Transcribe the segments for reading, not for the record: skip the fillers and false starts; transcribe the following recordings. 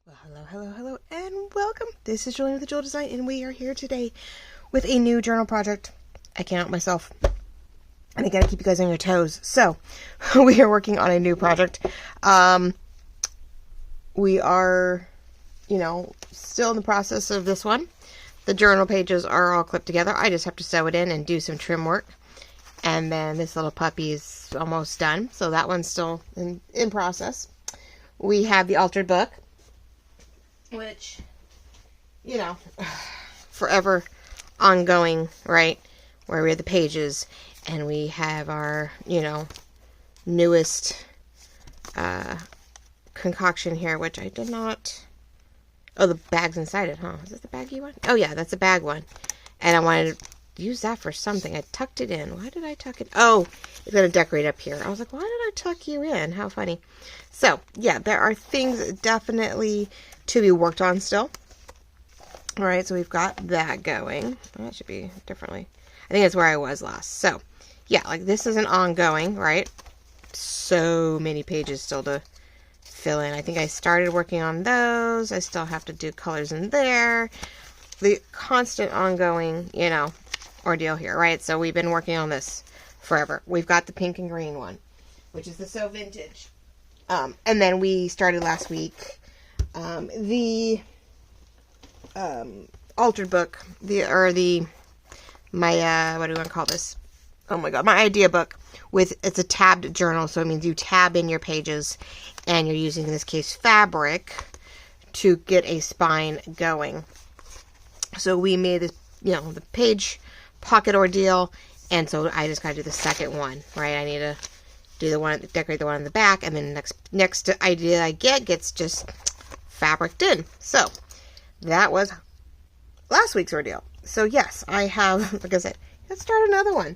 Well, hello, and welcome. This is Julian with the Jewel Design, and we are here today with a new journal project. I can't help myself, and I gotta keep you guys on your toes. So, we are working on a new project. We are, still in the process of this one. The journal pages are all clipped together. I just have to sew it in and do some trim work. And then this little puppy is almost done, so that one's still in process. We have the altered book, which, forever ongoing, right? Where we have the pages and we have our, newest concoction here, which I did not. Oh, the bag's inside it, huh? Is this the baggy one? Oh, yeah, that's the bag one. And I wanted to use that for something. I tucked it in. Why did I tuck it? Oh, it's going to decorate up here. I was like, why did I tuck you in? How funny. So, yeah, there are things definitely to be worked on still. All right, so we've got that going. That should be differently. I think that's where I was last. So, yeah, like this is an ongoing, right? So many pages still to fill in. I think I started working on those. I still have to do colors in there. The constant ongoing, ordeal here, right? So we've been working on this forever. We've got the pink and green one, which is the So Vintage. And then we started last week the altered book, what do you want to call this? Oh my god, my idea book. It's a tabbed journal, so it means you tab in your pages, and you're using, in this case, fabric to get a spine going. So we made this, the page pocket ordeal, and so I just got to do the second one, right? I need to do the one, decorate the one on the back, and then next idea I gets just fabriced in. So that was last week's ordeal. So yes, I have, like I said, let's start another one.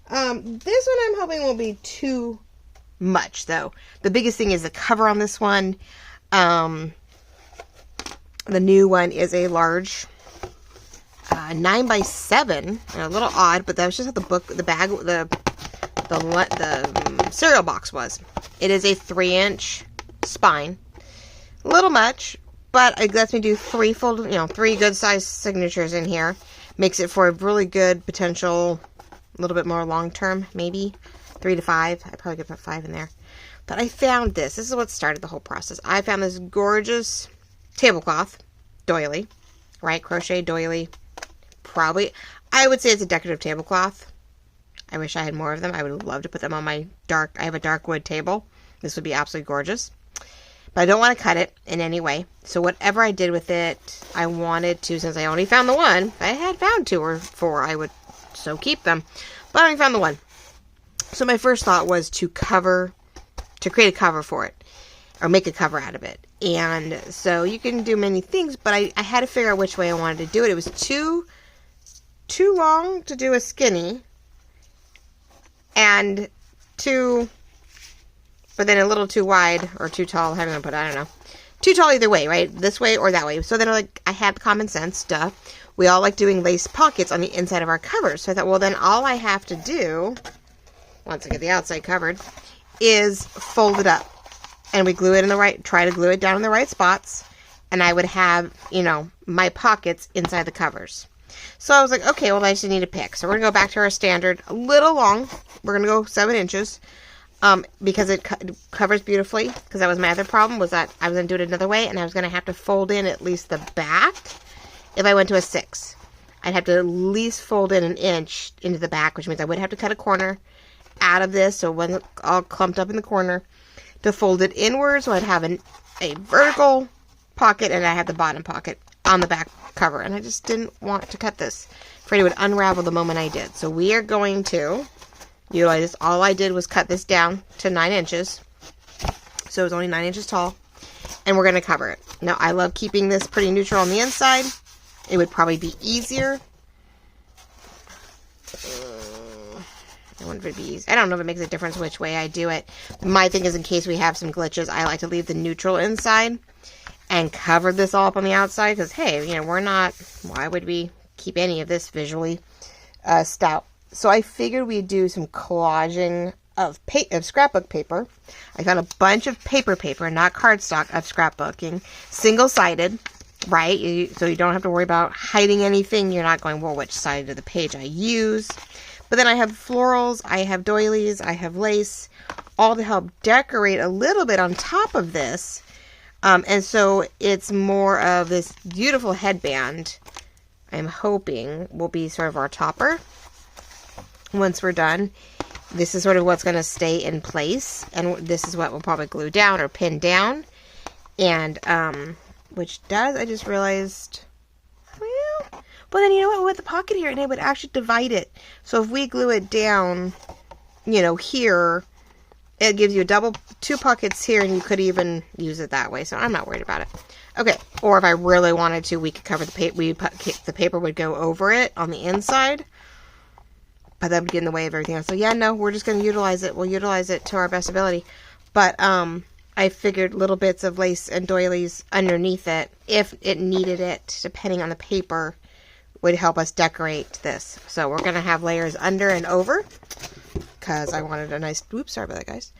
This one I'm hoping won't be too much, though. The biggest thing is the cover on this one. The new one is a large 9x7, a little odd, but that was just how the book, the bag, the cereal box was. It is a 3-inch spine. A little much, but it lets me do three good size signatures in here. Makes it for a really good potential, a little bit more long term, maybe 3 to 5. I probably could put 5 in there. But I found this. This is what started the whole process. I found this gorgeous tablecloth doily, right? Crochet doily. Probably, I would say it's a decorative tablecloth. I wish I had more of them. I would love to put them on my I have a dark wood table. This would be absolutely gorgeous. But I don't want to cut it in any way. So whatever I did with it, I wanted to, since I only found the one, if I had found 2 or 4, I would so keep them. But I only found the one. So my first thought was to create a cover for it. Or make a cover out of it. And so you can do many things, but I had to figure out which way I wanted to do it. It was too long to do a skinny, and but then a little too wide or too tall. How am I going to put it? I don't know. Too tall either way, right? This way or that way. So then I had common sense, duh. We all like doing lace pockets on the inside of our covers. So I thought, well, then all I have to do, once I get the outside covered, is fold it up. And we glue it try to glue it down in the right spots. And I would have, my pockets inside the covers. So I was like, okay, well, I just need to pick. So we're going to go back to our standard, a little long. We're going to go 7 inches. Because it covers beautifully. Because that was my other problem, was that I was going to do it another way. And I was going to have to fold in at least the back if I went to a 6. I'd have to at least fold in 1 inch into the back, which means I would have to cut a corner out of this so it wasn't all clumped up in the corner. To fold it inward, so I'd have a vertical pocket, and I had the bottom pocket on the back cover. And I just didn't want to cut this. Afraid it would unravel the moment I did. So we are going to utilize this. All I did was cut this down to 9 inches. So it was only 9 inches tall. And we're going to cover it. Now, I love keeping this pretty neutral on the inside. It would probably be easier. I wonder if it'd be easy. I don't know if it makes a difference which way I do it. My thing is, in case we have some glitches, I like to leave the neutral inside and cover this all up on the outside. Because, hey, we're not, why would we keep any of this visually stout? So I figured we'd do some collaging of scrapbook paper. I found a bunch of paper, not cardstock, of scrapbooking, single-sided, right? So you don't have to worry about hiding anything. You're not going, well, which side of the page I use. But then I have florals, I have doilies, I have lace, all to help decorate a little bit on top of this. And so it's more of this beautiful headband, I'm hoping, will be sort of our topper once we're done. This is sort of what's going to stay in place, and this is what we'll probably glue down or pin down. And, which does, I just realized, well, but then you know what, with the pocket here, and it would actually divide it. So if we glue it down, you know, here, it gives you two pockets here, and you could even use it that way. So I'm not worried about it. Okay, or if I really wanted to, we could cover the paper. The paper would go over it on the inside, but that would get in the way of everything else. So yeah, no, we're just going to utilize it. We'll utilize it to our best ability. But I figured little bits of lace and doilies underneath it, if it needed it, depending on the paper, would help us decorate this. So we're going to have layers under and over, because I wanted a nice, oops, sorry about that, guys.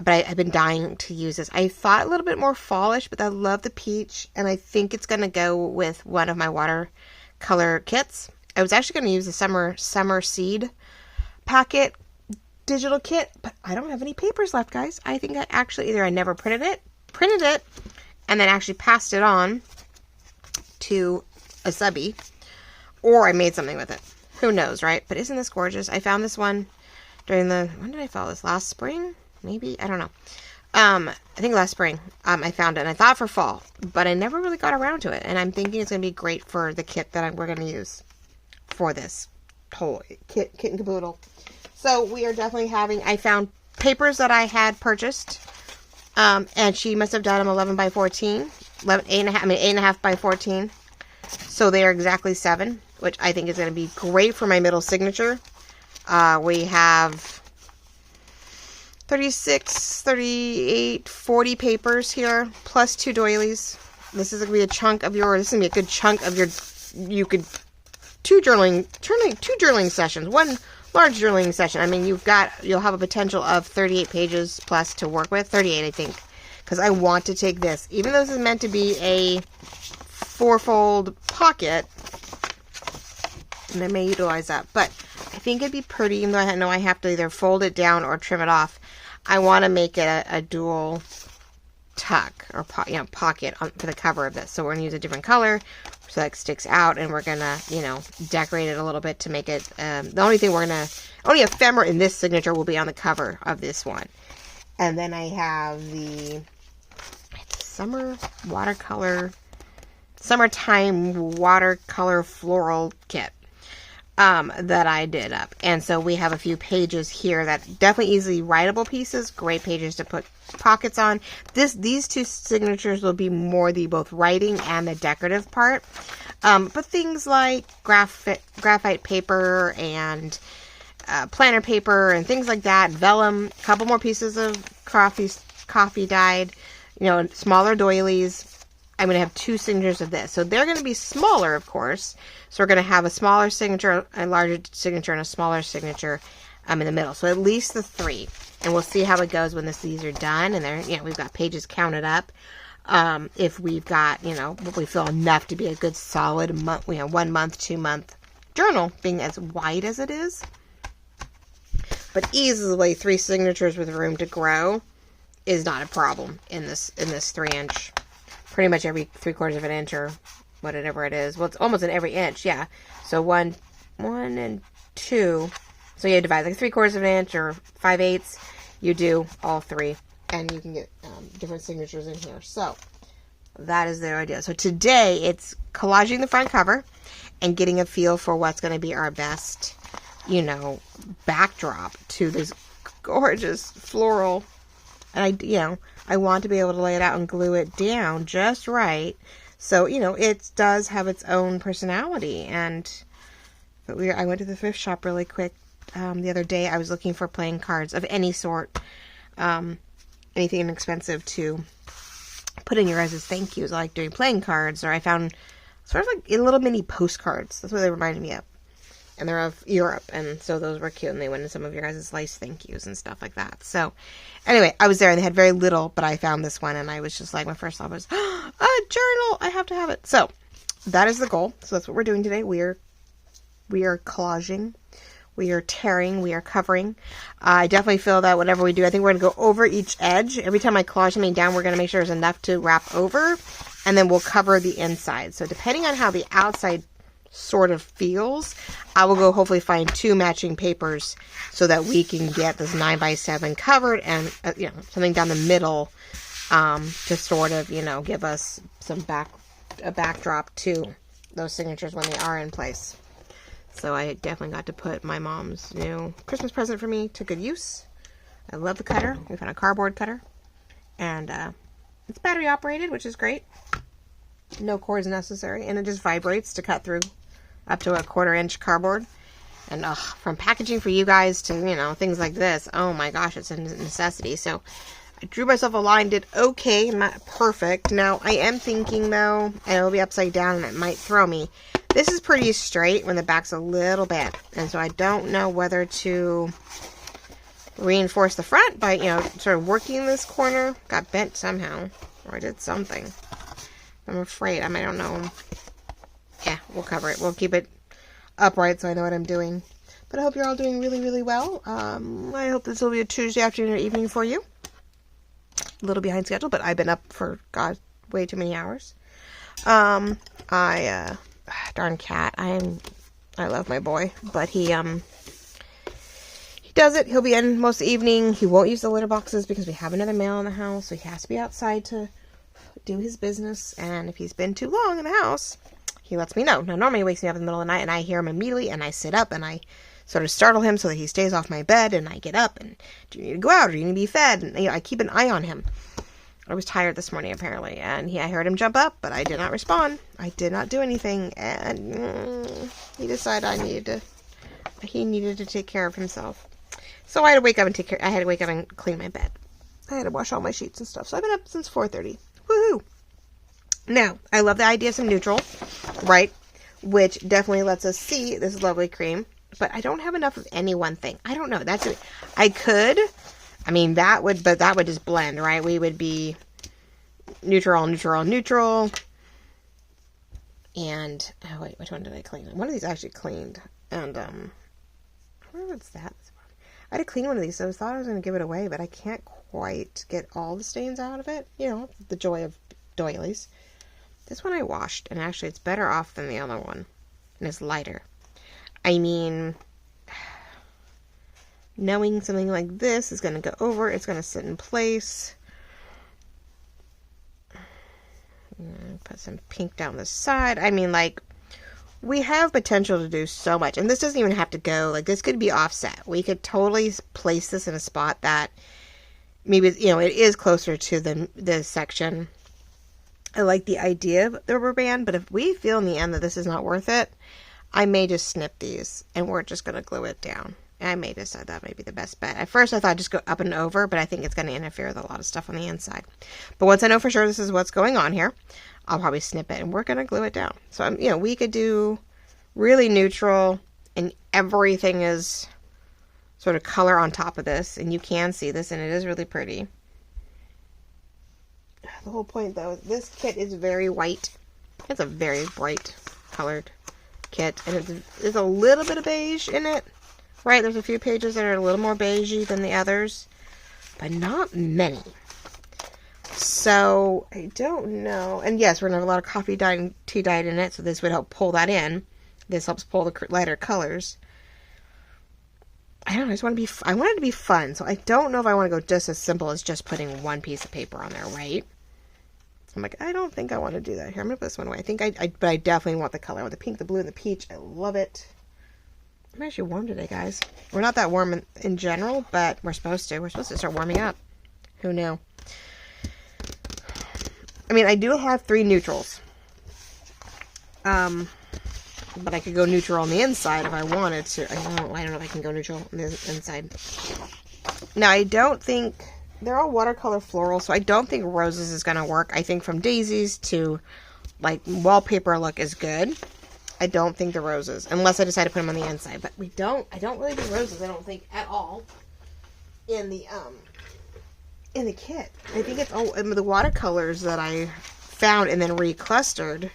But I've been dying to use this. I thought a little bit more fallish, but I love the peach, and I think it's going to go with one of my watercolor kits. I was actually going to use the summer seed packet digital kit, but I don't have any papers left, guys. I think I actually, either I never printed it, and then actually passed it on to a subby, or I made something with it. Who knows, right? But isn't this gorgeous? I found this one during when did I follow this? Last spring? Maybe? I don't know. I think last spring, I found it, and I thought for fall, but I never really got around to it, and I'm thinking it's going to be great for the kit that we're going to use for this whole kit and caboodle. So we are definitely having, I found papers that I had purchased, and she must have done them 11 by 14, 8.5 by 14, so they are exactly 7, which I think is going to be great for my middle signature. We have 36, 38, 40 papers here, plus 2 doilies. This is going to be a chunk of this is going to be a good chunk of two journaling sessions, one large journaling session. I mean, you'll have a potential of 38 pages plus to work with, 38, I think, because I want to take this, even though this is meant to be a 4-fold pocket, and I may utilize that, but I think it'd be pretty, even though I know I have to either fold it down or trim it off. I want to make it a dual tuck or pocket for the cover of this. So we're going to use a different color so that it sticks out, and we're going to, decorate it a little bit to make it, the only ephemera in this signature will be on the cover of this one. And then I have the summertime watercolor floral kit. That I did up. And so we have a few pages here that definitely easily writable pieces, great pages to put pockets on. These two signatures will be more the both writing and the decorative part. But things like graphite paper and planner paper and things like that, vellum, a couple more pieces of coffee dyed, smaller doilies. I'm going to have 2 signatures of this. So they're going to be smaller, of course. So we're going to have a smaller signature, a larger signature, and a smaller signature in the middle. So at least the 3. And we'll see how it goes when these are done. And we've got pages counted up. If we've got, what we feel enough to be a good solid month, 1 month, 2 month journal, being as wide as it is. But easily 3 signatures with room to grow is not a problem in this 3-inch. Pretty much every 3/4 of an inch or whatever it is. Well, it's almost in every inch, yeah. So 1 and 2. So you divide like 3/4 of an inch or 5/8. You do all 3, and you can get different signatures in here. So that is the idea. So today it's collaging the front cover and getting a feel for what's going to be our best, backdrop to this gorgeous floral. And I want to be able to lay it out and glue it down just right. So, it does have its own personality. But I went to the thrift shop really quick the other day. I was looking for playing cards of any sort. Anything inexpensive to put in your guys' thank yous. I like doing playing cards. Or I found sort of like little mini postcards. That's what they reminded me of. and they're of Europe, and so those were cute, and they went in some of your guys' lace thank yous and stuff like that. So anyway, I was there, and they had very little, but I found this one, and I was just like, my first thought was, a journal, I have to have it. So that is the goal. So that's what we're doing today. We are collaging, we are tearing, we are covering. I definitely feel that whatever we do, I think we're going to go over each edge. Every time I collage something down, we're going to make sure there's enough to wrap over, and then we'll cover the inside. So depending on how the outside sort of feels, I will go hopefully find 2 matching papers so that we can get this 9x7 covered, and you know, something down the middle to sort of, you know, give us some a backdrop to those signatures when they are in place. So I definitely got to put my mom's new Christmas present for me to good use. I love the cutter. We found a cardboard cutter, and it's battery operated, which is great. No cords necessary, and it just vibrates to cut through up to a 1/4 inch cardboard. And from packaging for you guys to, you know, things like this, oh my gosh, it's a necessity. So I drew myself a line, did okay, not perfect. Now I am thinking though, and it'll be upside down and it might throw me. This is pretty straight when the back's a little bent, and so I don't know whether to reinforce the front by, you know, sort of working this corner. Got bent somehow, or I did something. I'm afraid. I don't know. Yeah, we'll cover it. We'll keep it upright so I know what I'm doing. But I hope you're all doing really, really well. I hope this will be a Tuesday afternoon or evening for you. A little behind schedule, but I've been up for, God, way too many hours. Darn cat. I love my boy, but he does it. He'll be in most of the evening. He won't use the litter boxes because we have another male in the house, so he has to be outside to do his business. And if he's been too long in the house, he lets me know. Now, normally he wakes me up in the middle of the night, and I hear him immediately, and I sit up, and I sort of startle him so that he stays off my bed, and I get up, and do you need to go out, or do you need to be fed? And, you know, I keep an eye on him. I was tired this morning, apparently, and I heard him jump up, but I did not respond. I did not do anything, and he decided he needed to take care of himself. So I had to wake up and clean my bed. I had to wash all my sheets and stuff, so I've been up since 4:30. Woohoo! Now, I love the idea of some neutral, right, which definitely lets us see this lovely cream, but I don't have enough of any one thing. I don't know. That's it. I could... I mean, that would just blend, right? We would be neutral, neutral, neutral. And, oh wait, which one did I clean? One of these I actually cleaned. And, where was that? I had to clean one of these, so I thought I was going to give it away, but I can't quite get all the stains out of it. You know, the joy of doilies. This one I washed, and actually it's better off than the other one. And it's lighter. I mean... knowing something like this is going to go over, it's going to sit in place. Put some pink down the side. I mean, like, we have potential to do so much. And this doesn't even have to go, like, this could be offset. We could totally place this in a spot that maybe, you know, it is closer to the section. I like the idea of the rubber band, but if we feel in the end that this is not worth it, I may just snip these and we're just going to glue it down. I may decide that may be the best bet. At first, I thought I'd just go up and over, but I think it's going to interfere with a lot of stuff on the inside. But once I know for sure this is what's going on here, I'll probably snip it, and we're going to glue it down. So, you know, we could do really neutral, and everything is sort of color on top of this, and you can see this, and it is really pretty. The whole point, though, this kit is very white. It's a very bright colored kit, and there's a little bit of beige in it. Right, there's a few pages that are a little more beigey than the others, but not many. So, I don't know. And yes, we're going to have a lot of coffee dyed and tea dyed in it, so this would help pull that in. This helps pull the lighter colors. I don't know, I want it to be fun, so I don't know if I want to go just as simple as just putting one piece of paper on there, right? I'm like, I don't think I want to do that here. I'm going to put this one away. But I definitely want the color. I want the pink, the blue, and the peach. I love it. I'm actually warm today, guys. We're not that warm in general, but we're supposed to. We're supposed to start warming up. Who knew? I mean, I do have 3 neutrals. But I could go neutral on the inside if I wanted to. I don't know if I can go neutral on the inside. Now, I don't think... they're all watercolor floral, so I don't think roses is going to work. I think from daisies to, like, wallpaper look is good. I don't think the roses, unless I decide to put them on the inside. But I don't really do roses, I don't think, at all in the kit. I think it's all the watercolors that I found and then reclustered.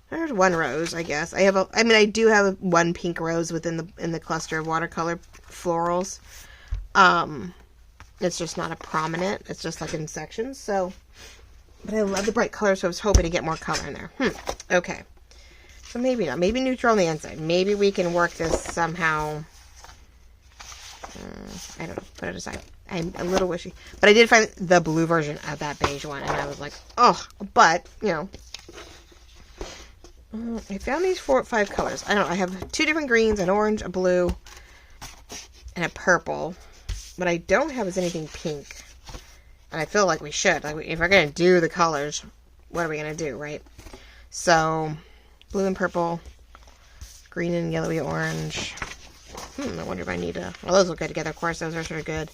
There's one rose, I guess. I do have one pink rose within the cluster of watercolor florals. It's just not a prominent. It's just like in sections. So, but I love the bright colors, so I was hoping to get more color in there. Okay. So maybe not. Maybe neutral on the inside. Maybe we can work this somehow. I don't know. Put it aside. I'm a little wishy. But I did find the blue version of that beige one, and I was like, oh, but, you know. I found these 4 or 5 colors. I don't know. I have 2 different greens, an orange, a blue, and a purple. What I don't have is anything pink. And I feel like we should. Like, if we're going to do the colors, what are we going to do, right? So, blue and purple, green and yellowy orange. I wonder if I need to... Well, those look good together. Of course, those are sort of good.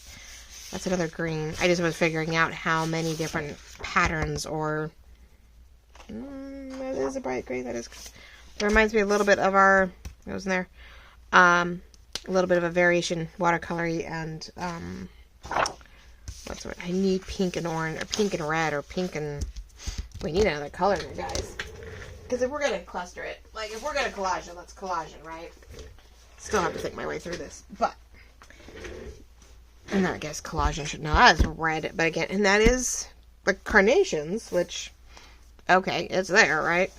That's another green. I just was figuring out how many different patterns or... that is a bright green. That is... It reminds me a little bit of our... What was in there? A little bit of a variation watercolory and... what's the word? I need pink and orange, or pink and red, or pink and... We need another color in there, guys. Because if we're going to cluster it, like, if we're going to collage it, let's collage it, right? Still have to think my way through this, but... And I guess collage should know. That is red, but again, and that is the carnations, which... Okay, it's there, right?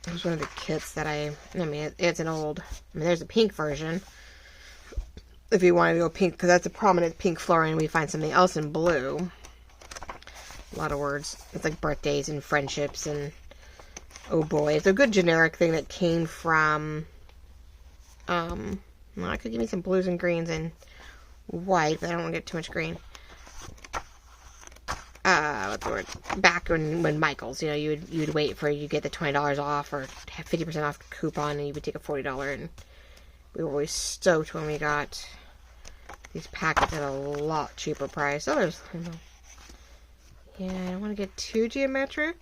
It was one of the kits that I mean, it's an old... I mean, there's a pink version. If you want to go pink, because that's a prominent pink flower, and we find something else in blue. A lot of words. It's like birthdays and friendships and... Oh boy, it's a good generic thing that came from... Well, I could give me some blues and greens and white, but I don't want to get too much green. What's the word? Back when Michael's, you know, you'd wait for you get the $20 off or 50% off coupon, and you would take a $40, and we were always stoked when we got these packets at a lot cheaper price. Oh, there's, yeah, I don't want to get too geometric.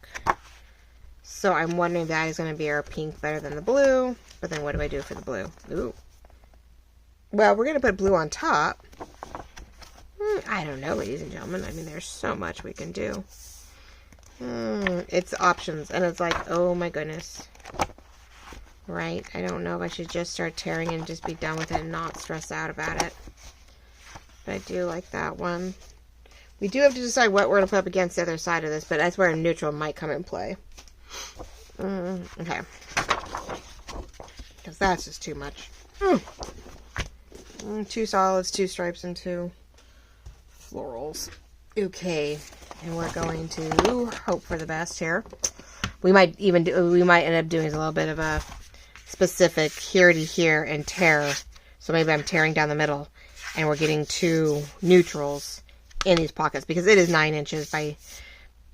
So I'm wondering if that is going to be our pink better than the blue. But then what do I do for the blue? Ooh. Well, we're going to put blue on top. I don't know, ladies and gentlemen. I mean, there's so much we can do. It's options. And it's like, oh my goodness. Right? I don't know if I should just start tearing and just be done with it and not stress out about it. But I do like that one. We do have to decide what we're going to put up against the other side of this, but that's where a neutral might come in play. Okay. Because that's just too much. 2 solids, 2 stripes, and 2 florals. Okay. And we're going to hope for the best here. We might end up doing a little bit of a specific here to here and tear. So maybe I'm tearing down the middle and we're getting 2 neutrals in these pockets, because it is 9 inches by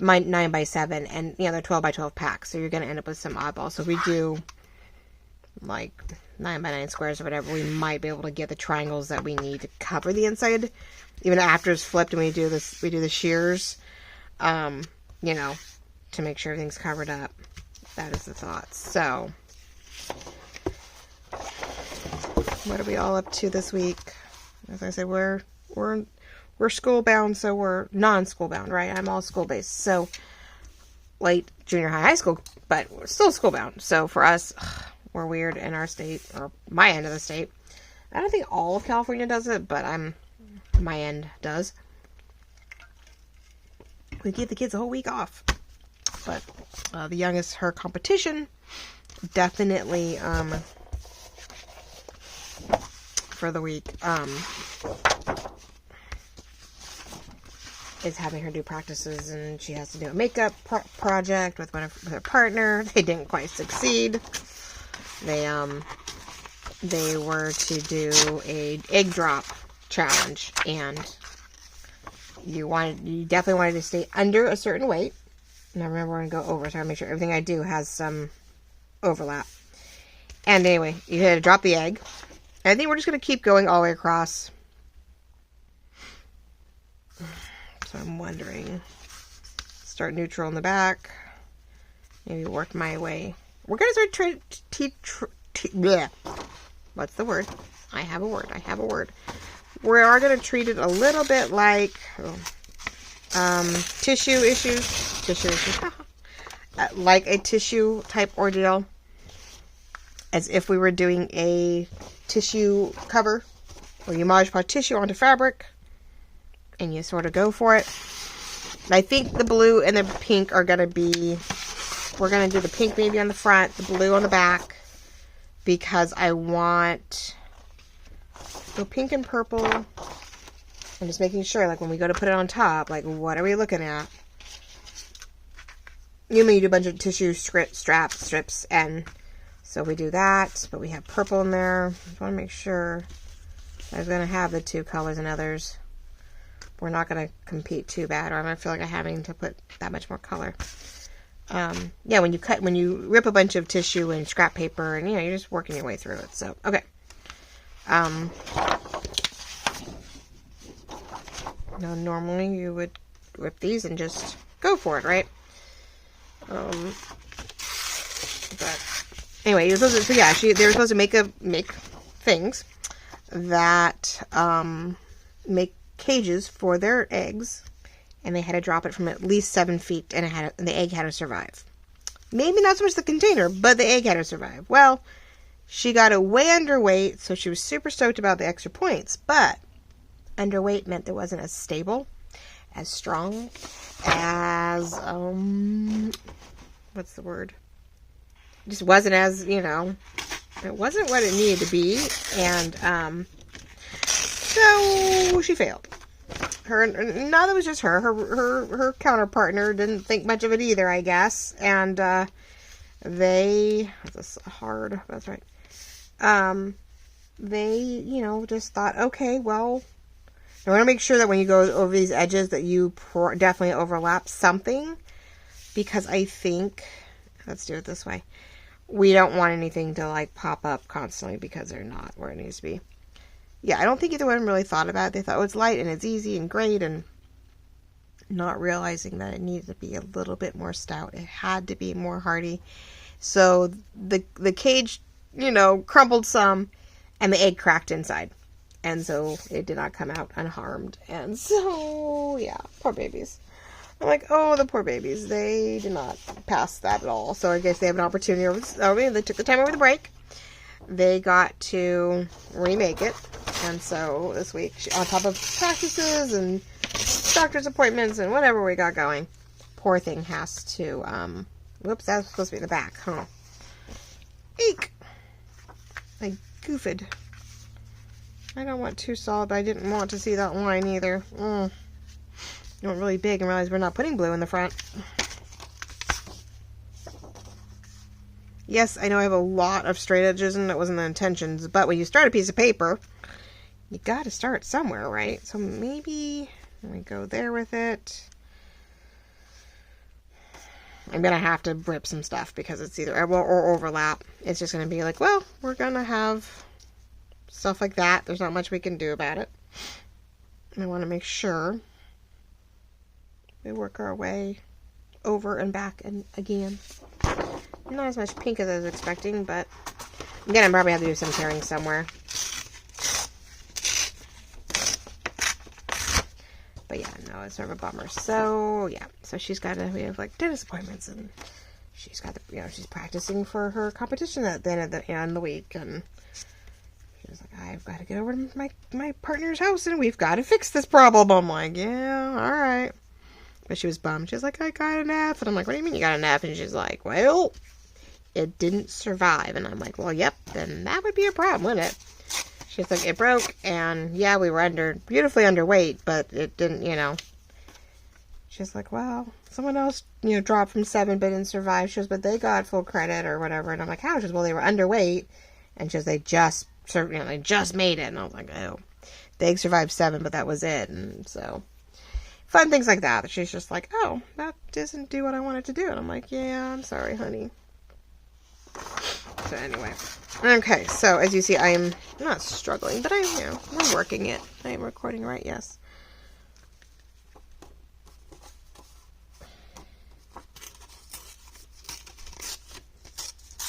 9 by 7, and you know, they're 12 by 12 packs, so you're going to end up with some oddballs. So if we do like 9 by 9 squares or whatever, we might be able to get the triangles that we need to cover the inside, even after it's flipped and we do the shears, you know, to make sure everything's covered up. That is the thought. So what are we all up to this week? As I said, we're school bound, so we're non-school bound, right? I'm all school based. So late junior high school, but we're still school bound. So for us, we're weird in our state, or my end of the state. I don't think all of California does it, but my end does. We give the kids a whole week off. But the youngest, her competition, definitely for the week, is having her do practices, and she has to do a makeup project with her partner. They didn't quite succeed. They were to do a egg drop challenge, and you definitely wanted to stay under a certain weight. And I remember we're gonna go over, so I make sure everything I do has some overlap. And anyway, you had to drop the egg. And I think we're just gonna keep going all the way across. So I'm wondering, start neutral in the back, maybe work my way. We're going to start yeah. What's the word? I have a word. We are going to treat it a little bit like tissue issues. Like a tissue type ordeal, as if we were doing a tissue cover where you Mod Podge tissue onto fabric and you sort of go for it. And I think the blue and the pink are going to be, we're going to do the pink maybe on the front, the blue on the back, because I want the pink and purple. I'm just making sure, like when we go to put it on top, like what are we looking at? You may do a bunch of tissue strips, and so we do that, but we have purple in there. I just want to make sure I was going to have the two colors and others. We're not going to compete too bad, or I'm going to feel like I'm having to put that much more color. Yeah, when you rip a bunch of tissue and scrap paper, and you're just working your way through it. So, okay. Now, normally you would rip these and just go for it, right? But anyway, they were supposed to make things that make cages for their eggs, and they had to drop it from at least 7 feet, and the egg had to survive. Maybe not so much the container, but the egg had to survive. Well, she got it way underweight, so she was super stoked about the extra points, but underweight meant it wasn't as stable, as strong, as what's the word? It just wasn't as, it wasn't what it needed to be, and so she failed. Not that it was just her counterpartner didn't think much of it either, I guess, and this is hard, that's right. They, just thought, okay, well, I want to make sure that when you go over these edges that you definitely overlap something, because I think, let's do it this way, we don't want anything to like pop up constantly because they're not where it needs to be. Yeah, I don't think either one really thought about it. They thought, oh, it's light and it's easy and great, and not realizing that it needed to be a little bit more stout. It had to be more hardy. So the cage, crumbled some, and the egg cracked inside. And so it did not come out unharmed. And so, yeah, poor babies. I'm like, oh, the poor babies. They did not pass that at all. So I guess they have an opportunity. They took the time over the break. They got to remake it. And so this week, on top of practices and doctor's appointments and whatever we got going, poor thing has to, whoops, that was supposed to be in the back, huh? Eek! I goofed. I don't want too solid, but I didn't want to see that line either. You went really big and realized we're not putting blue in the front. Yes, I know I have a lot of straight edges and that wasn't the intentions, but when you start a piece of paper, you gotta start somewhere, right? So maybe we go there with it. I'm gonna have to rip some stuff because it's either or overlap. It's just gonna be like, well, we're gonna have stuff like that. There's not much we can do about it. And I want to make sure we work our way over and back and again. Not as much pink as I was expecting, but again, I probably have to do some tearing somewhere. But yeah, no, it's sort of a bummer. So yeah, so we have like dentist appointments, and she's got she's practicing for her competition at the end of the week, and she was like, I've got to get over to my partner's house, and we've got to fix this problem. I'm like, yeah, all right. But she was bummed. She was like, I got an F. And I'm like, what do you mean you got an F? And she's like, well, it didn't survive. And I'm like, well, yep, then that would be a problem, wouldn't it? She's like, it broke, and yeah, we were beautifully underweight, but it didn't, She's like, well, someone else, dropped from 7 but didn't survive. She goes, but they got full credit or whatever. And I'm like, how? She goes, well, they were underweight. And she goes, they just made it. And I was like, oh, the egg survived 7, but that was it. And so, fun things like that. She's just like, oh, that doesn't do what I wanted to do. And I'm like, yeah, I'm sorry, honey. So anyway. Okay, so as you see, I am not struggling, but we're working it. I am recording right, yes.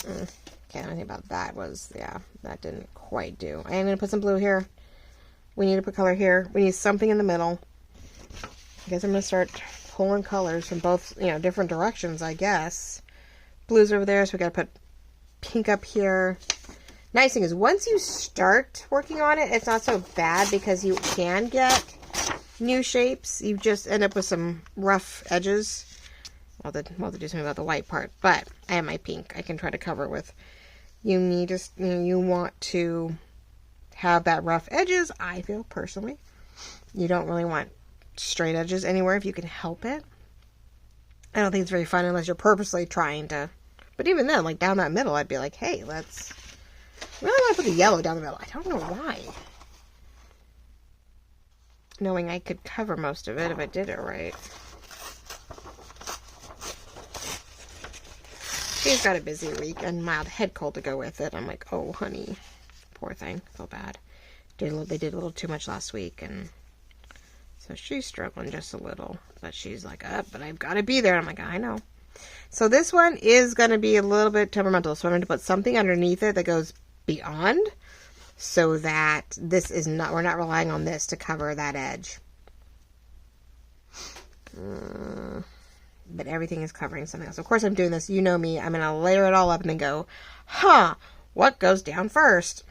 Okay, the only thing about that was, yeah, that didn't quite do. I am going to put some blue here. We need to put color here. We need something in the middle. I guess I'm going to start pulling colors from both, you know, different directions, I guess. Blue's over there, so we got to put pink up here. Nice thing is, once you start working on it, it's not so bad because you can get new shapes. You just end up with some rough edges. Well, to do something about the white part, but I have my pink. I can try to cover it with. You need to, you know, you want to have that rough edges. I feel personally, you don't really want straight edges anywhere if you can help it. I don't think it's very fun unless you're purposely trying to. But even then, like down that middle, I'd be like, hey, let's. I really want to put the yellow down the middle. I don't know why. Knowing I could cover most of it if I did it right. She's got a busy week and mild head cold to go with it. I'm like, oh, honey. Poor thing. Feel bad. They did a little too much last week, and so she's struggling just a little. But she's like, but I've got to be there. I'm like, I know. So this one is going to be a little bit temperamental. So I'm going to put something underneath it that goes beyond, so that this is not, we're not relying on this to cover that edge. But everything is covering something else. Of course, I'm doing this. You know me. I'm going to layer it all up and then go, what goes down first?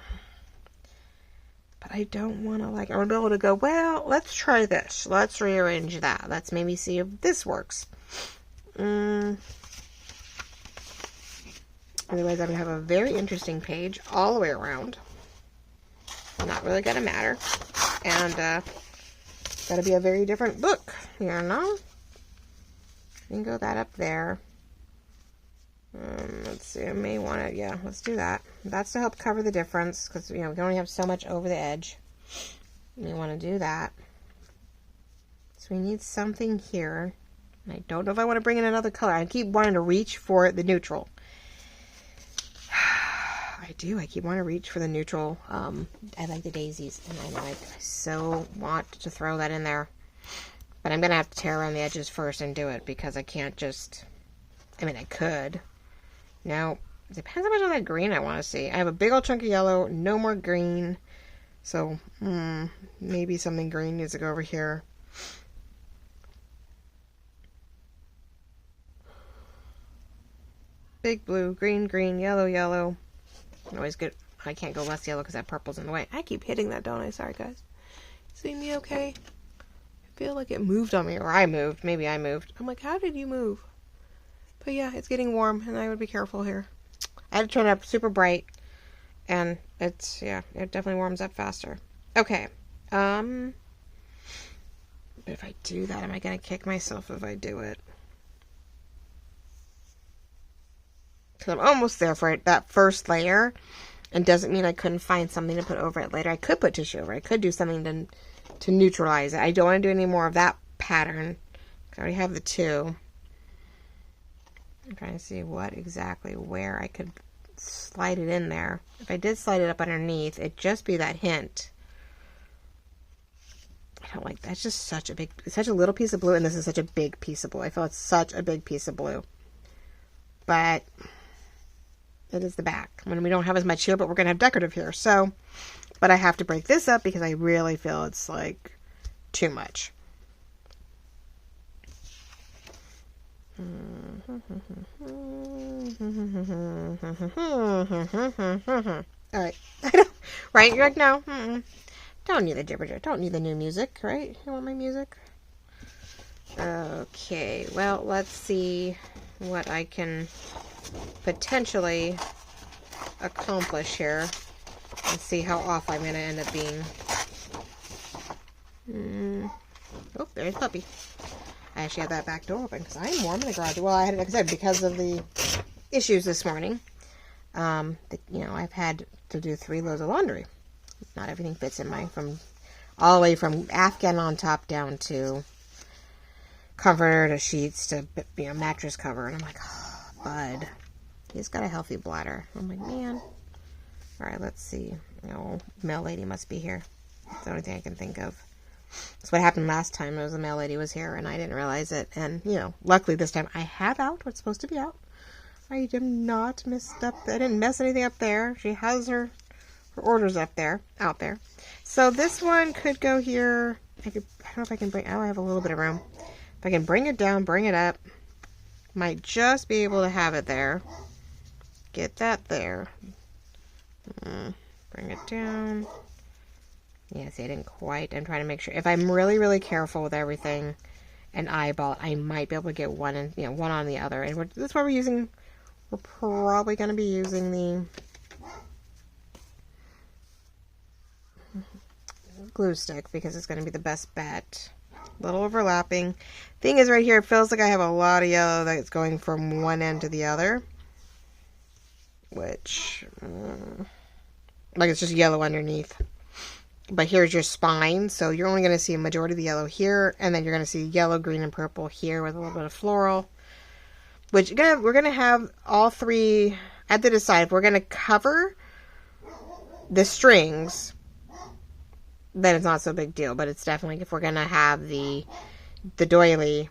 But I don't want to, like, I want to be able to go, well, let's try this. Let's rearrange that. Let's maybe see if this works. Otherwise, I'm going to have a very interesting page all the way around. Not really going to matter. And, got to be a very different book, you know? You can go that up there. Let's see, I may want to, yeah, let's do that. That's to help cover the difference, because, you know, we can only have so much over the edge. You want to do that. So we need something here. I don't know if I want to bring in another color. I keep wanting to reach for the neutral. I do. I keep wanting to reach for the neutral. I like the daisies, and I know I so want to throw that in there. But I'm going to have to tear around the edges first and do it, because I can't just, I mean, I could. Now, it depends how much of that green I want to see. I have a big old chunk of yellow, no more green. So, maybe something green needs to go over here. Big blue, green, green, yellow, yellow. Always good. I can't go less yellow because that purple's in the way. I keep hitting that, don't I? Sorry, guys. See me okay? I feel like it moved on me, or I moved. Maybe I moved. I'm like, how did you move? But yeah, it's getting warm, and I would be careful here. I had to turn it up super bright, and it's, yeah, it definitely warms up faster. Okay. But if I do that, am I going to kick myself if I do it? Because I'm almost there for it, that first layer, and doesn't mean I couldn't find something to put over it later. I could put tissue over it. I could do something to neutralize it. I don't want to do any more of that pattern. I already have the two. I'm trying to see what exactly, where I could slide it in there. If I did slide it up underneath, it'd just be that hint. I don't like that. It's just such a little piece of blue, and this is such a big piece of blue. I feel it's such a big piece of blue. But it is the back. I mean, we don't have as much here, but we're going to have decorative here. So, but I have to break this up because I really feel it's like too much. All right. Right? You're like, no. Don't need the jibber jabber. Don't need the new music, right? You want my music? Okay. Well, let's see what I can potentially accomplish here and see how off I'm going to end up being. Oh, there's Puppy. I actually had that back door open because I'm warm in the garage. Well, I had it, like I said, because of the issues this morning. I've had to do 3 loads of laundry. Not everything fits in my, all the way from Afghan on top down to comforter to sheets to, mattress cover. And I'm like, oh, bud, he's got a healthy bladder. I'm like, man. All right, let's see. Oh, mail lady must be here. That's the only thing I can think of. That's what happened last time. It was the mail lady was here, and I didn't realize it. And, luckily this time I have out what's supposed to be out. I am not messed up. I didn't mess anything up there. She has her orders out there. So this one could go here. I don't know if I can bring, oh, I have a little bit of room. If I can bring it down, bring it up. Might just be able to have it there. Get that there. Bring it down. Yeah, see, I didn't quite. I'm trying to make sure. If I'm really, really careful with everything and eyeball, I might be able to get one and one on the other. And that's why we're using. We're probably going to be using the glue stick because it's going to be the best bet. A little overlapping. Thing is, right here, it feels like I have a lot of yellow that's going from one end to the other, which, like, it's just yellow underneath. But here's your spine, so you're only going to see a majority of the yellow here, and then you're going to see yellow, green, and purple here with a little bit of floral. Which we're gonna have all three. I have to decide if we're gonna cover the strings. Then it's not so big deal, but it's definitely if we're gonna have the doily.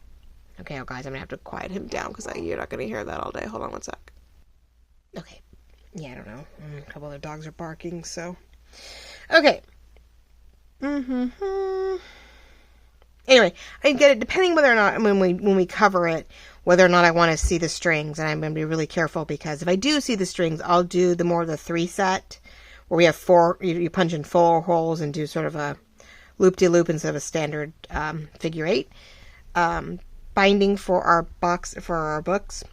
Okay, oh guys, I'm gonna have to quiet him down because you're not gonna hear that all day. Hold on one sec. Okay, yeah, I don't know. A couple other dogs are barking, so okay. Anyway, I get it. Depending whether or not when we cover it, whether or not I want to see the strings, and I'm going to be really careful because if I do see the strings, I'll do the more the 3 set where we have 4. You punch in 4 holes and do sort of a loop-de-loop instead of a standard figure 8 binding for our books because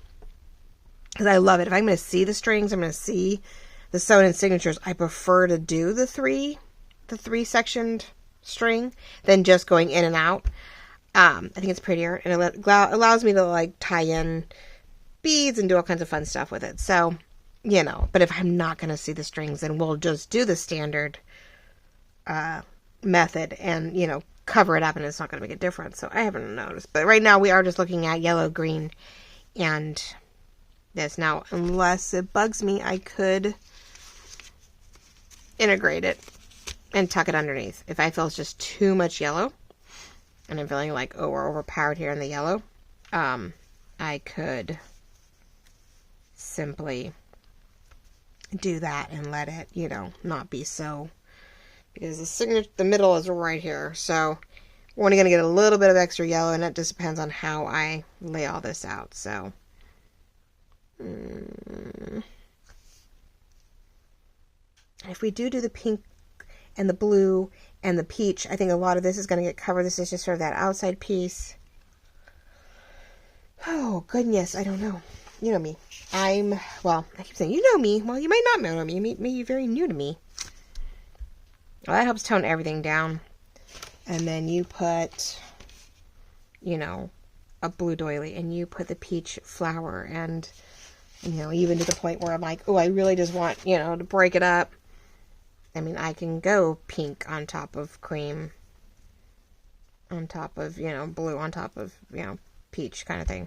I love it. If I'm going to see the strings, I'm going to see the sewn-in signatures. I prefer to do the 3 sectioned string than just going in and out. I think it's prettier and it allows me to like tie in beads and do all kinds of fun stuff with it. So, but if I'm not going to see the strings, then we'll just do the standard method and, cover it up and it's not going to make a difference. So I haven't noticed. But right now we are just looking at yellow, green, and this. Now, unless it bugs me, I could integrate it and tuck it underneath. If I feel it's just too much yellow, and I'm feeling like, oh, we're overpowered here in the yellow, I could simply do that and let it, not be so, because the middle is right here, so we're only going to get a little bit of extra yellow, and it just depends on how I lay all this out, so. If we do the pink and the blue and the peach, I think a lot of this is going to get covered. This is just sort of that outside piece. Oh, goodness. I don't know. You know me. I keep saying, you know me. Well, you might not know me. You may be very new to me. Well, that helps tone everything down. And then you put, a blue doily. And you put the peach flower. And, even to the point where I'm like, oh, I really just want, to break it up. I mean, I can go pink on top of cream, on top of, blue, on top of, peach kind of thing.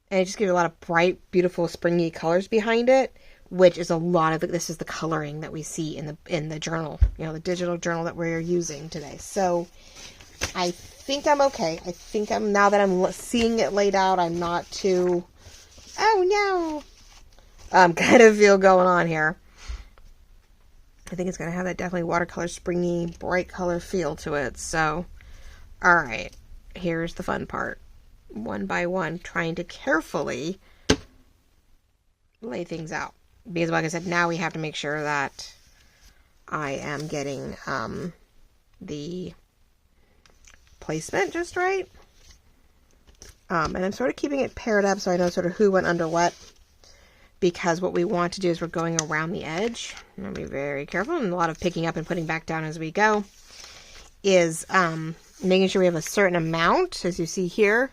And it just gives a lot of bright, beautiful, springy colors behind it, which is a lot of, this is the coloring that we see in the journal, the digital journal that we're using today. So I think I'm okay. I think now that I'm seeing it laid out, I'm not too, oh no, kind of feel going on here. I think it's going to have that definitely watercolor, springy, bright color feel to it. So, all right, here's the fun part. One by one, trying to carefully lay things out. Because like I said, now we have to make sure that I am getting the placement just right. And I'm sort of keeping it paired up so I know sort of who went under what. Because what we want to do is we're going around the edge. I'm going to be very careful, and a lot of picking up and putting back down as we go. Is making sure we have a certain amount, as you see here,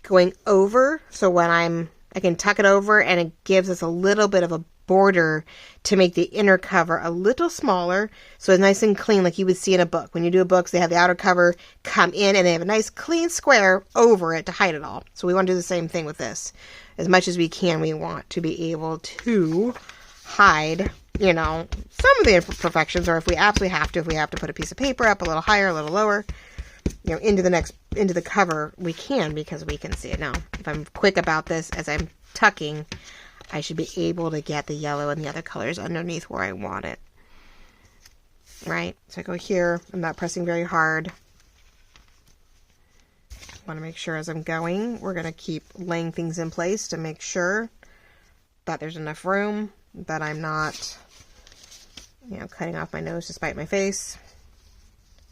going over. So when I can tuck it over, and it gives us a little bit of a border to make the inner cover a little smaller, so it's nice and clean, like you would see in a book. When you do a book, they have the outer cover come in, and they have a nice clean square over it to hide it all. So we want to do the same thing with this. As much as we can, we want to be able to hide, some of the imperfections, or if we absolutely have to, if we have to put a piece of paper up a little higher, a little lower, you know, into the cover, we can, because we can see it. Now, if I'm quick about this as I'm tucking, I should be able to get the yellow and the other colors underneath where I want it. Right? So I go here, I'm not pressing very hard. I want to make sure as I'm going, we're going to keep laying things in place to make sure that there's enough room, that I'm not, you know, cutting off my nose to spite my face,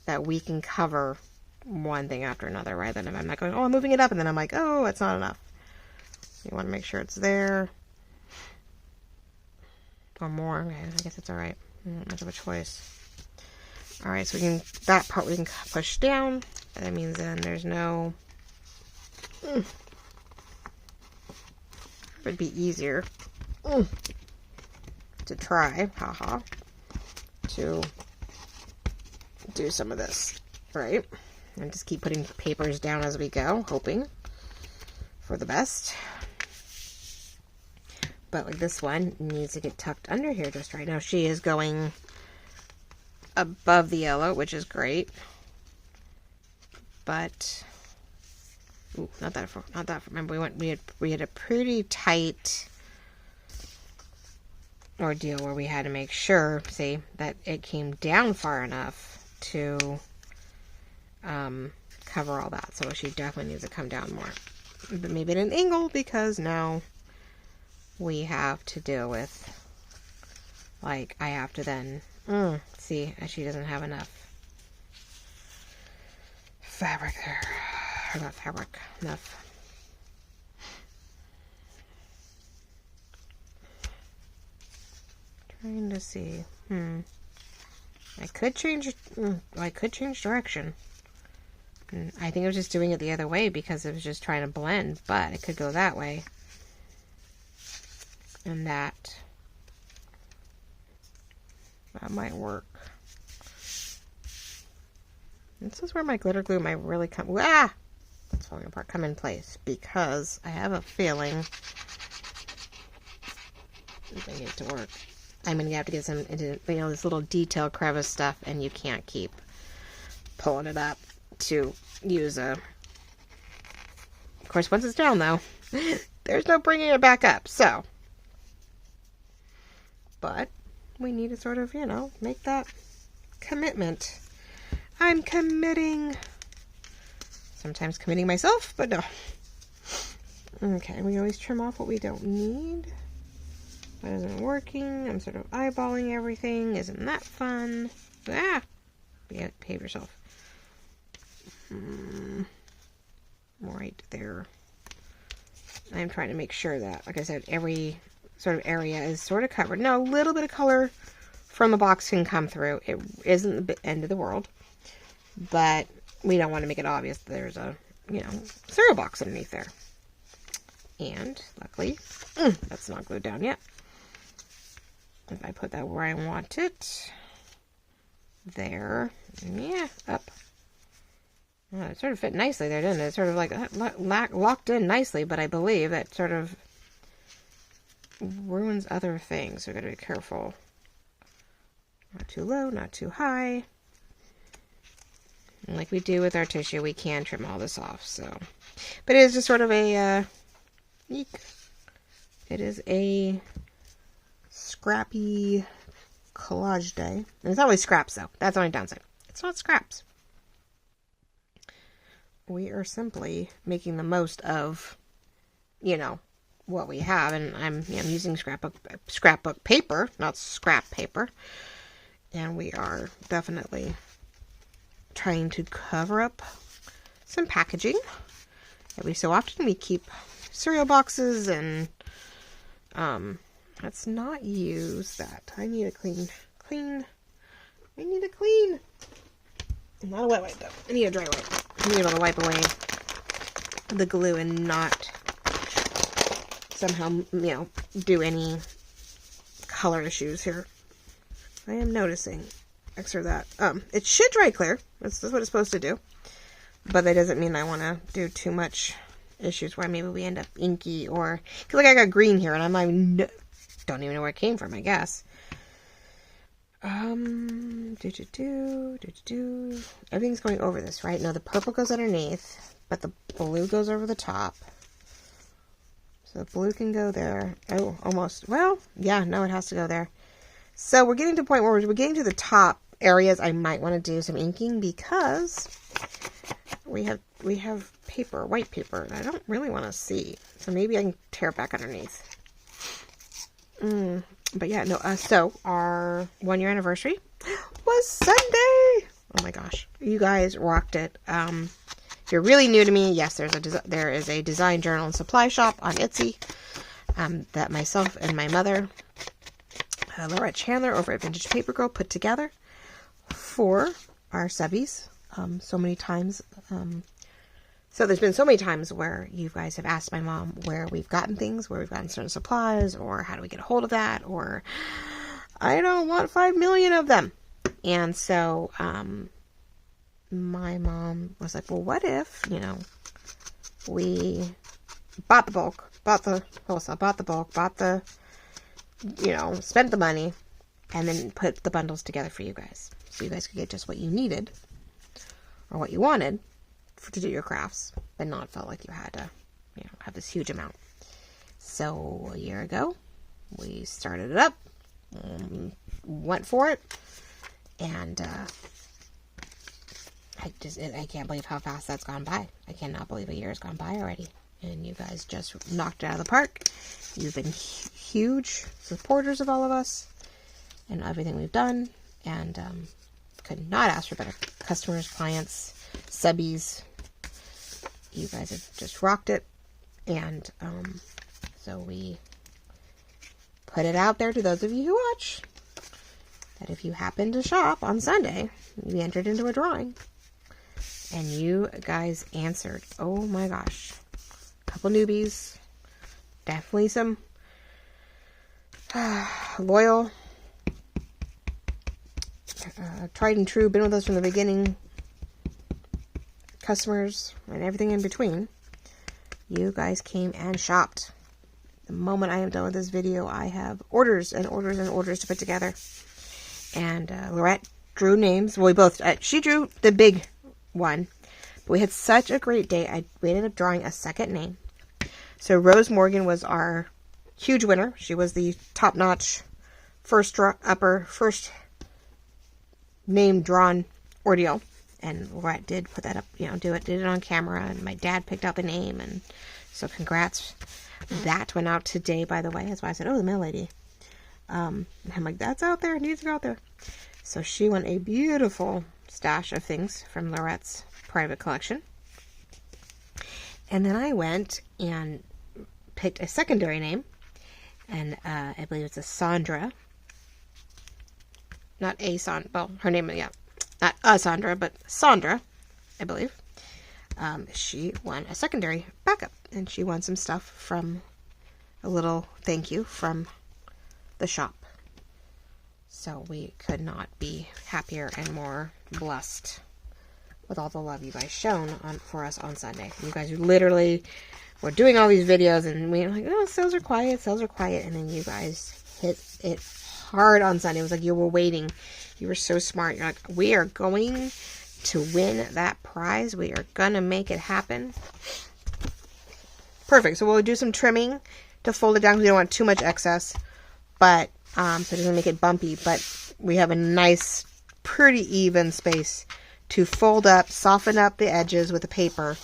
that we can cover one thing after another, rather than if I'm not going, oh, I'm moving it up, and then I'm like, oh, it's not enough. You want to make sure it's there. Or more. Okay, I guess it's alright. Not much of a choice. Alright, so we can, that part we can push down. That means then there's no, it would be easier to try, haha, to do some of this, right? And just keep putting papers down as we go, hoping for the best. But like this one needs to get tucked under here just right now. She is going above the yellow, which is great. But ooh, not that far. Remember, we had a pretty tight ordeal where we had to make sure, see, that it came down far enough to cover all that. So she definitely needs to come down more, but maybe at an angle, because now we have to deal with, like, I have to then see, she doesn't have enough fabric there, or not fabric, enough. Trying to see, I could change direction. I think I was just doing it the other way because it was just trying to blend, but it could go that way. And that might work. This is where my glitter glue might really come, it's falling apart, come in place, because I have a feeling I need it to work. I'm going to have to get some into, you know, this little detail crevice stuff, and you can't keep pulling it up to use a, of course, once it's down though, there's no bringing it back up, so. But we need to sort of, you know, make that commitment. I'm committing. Sometimes committing myself, but no. Okay, we always trim off what we don't need. What isn't working? I'm sort of eyeballing everything. Isn't that fun? Behave yourself. Right there. I'm trying to make sure that, like I said, every sort of area is sort of covered. Now, a little bit of color from the box can come through. It isn't the end of the world, but we don't want to make it obvious that there's a, you know, cereal box underneath there. And luckily, that's not glued down yet. If I put that where I want it, there, yeah, up. Well, it sort of fit nicely there, didn't it? It sort of like locked in nicely, but I believe that sort of ruins other things, so we've got to be careful. Not too low, not too high. And like we do with our tissue, we can trim all this off, so. But it is just sort of a, it is a scrappy collage day. And it's not really scraps, though. That's the only downside. It's not scraps. We are simply making the most of, you know, what we have. And I'm using scrapbook paper, not scrap paper. And we are definitely trying to cover up some packaging. Every so often we keep cereal boxes and, let's not use that. I need a clean. I need a clean. Not a wet wipe, though. I need a dry wipe. I need to be able to wipe away the glue and not somehow, you know, do any color issues here. I am noticing extra that. It should dry clear. That's what it's supposed to do. But that doesn't mean I want to do too much issues where maybe we end up inky or... Because, like, I got green here and I'm not even... Don't even know where it came from, I guess. Everything's going over this, right? No, the purple goes underneath, but the blue goes over the top. So the blue can go there. Oh, almost. Well, yeah, no, it has to go there. So we're getting to the point where we're getting to the top areas. I might want to do some inking because we have paper, white paper, and I don't really want to see. So maybe I can tear it back underneath. But yeah, no, so our 1-year anniversary was Sunday. Oh my gosh, you guys rocked it. If you're really new to me, yes, there is a design journal and supply shop on Etsy that myself and my mother, Laurette Chandler over at Vintage Paper Girl, put together for our subbies. So many times, so there's been so many times where you guys have asked my mom where we've gotten things, where we've gotten certain supplies, or how do we get a hold of that, or I don't want 5 million of them. And so my mom was like, well, what if, we bought the bulk, bought the wholesale, bought the bulk, spent the money, and then put the bundles together for you guys. So you guys could get just what you needed or what you wanted to do your crafts, but not felt like you had to, have this huge amount. So a year ago, we started it up, went for it, and I can't believe how fast that's gone by. I cannot believe a year has gone by already, and you guys just knocked it out of the park. You've been huge supporters of all of us and everything we've done, and could not ask for better customers, clients, subbies. You guys have just rocked it, and so we put it out there to those of you who watch, that if you happen to shop on Sunday, you entered into a drawing, and you guys answered. Oh my gosh, a couple newbies, definitely some loyal, tried and true, been with us from the beginning customers, and everything in between. You guys came and shopped. The moment I am done with this video, I have orders and orders and orders to put together. And Laurette drew names. Well, we both, she drew the big one, but we had such a great day. We ended up drawing a second name. So Rose Morgan was our huge winner. She was the top-notch first name drawn ordeal. And Laurette did put that up, did it on camera, and my dad picked out the name, and so congrats. That went out today, by the way. That's why I said, oh, the mail lady. I'm like, that's out there, it needs to go out there. So she won a beautiful stash of things from Laurette's private collection. And then I went and picked a secondary name, and I believe it's a Sandra. Not a Sandra, well, her name, yeah. Not a Sandra, but Sandra, I believe. She won a secondary backup, and she won some stuff from a little thank you from the shop. So we could not be happier and more blessed with all the love you guys shown for us on Sunday. You guys literally were doing all these videos, and we were like, oh, sales are quiet, and then you guys hit it hard on Sunday. It was like you were waiting. You were so smart. You're like, we are going to win that prize. We are going to make it happen. Perfect. So we'll do some trimming to fold it down because we don't want too much excess. But, so it doesn't make it bumpy. But we have a nice, pretty even space to fold up, soften up the edges with the paper.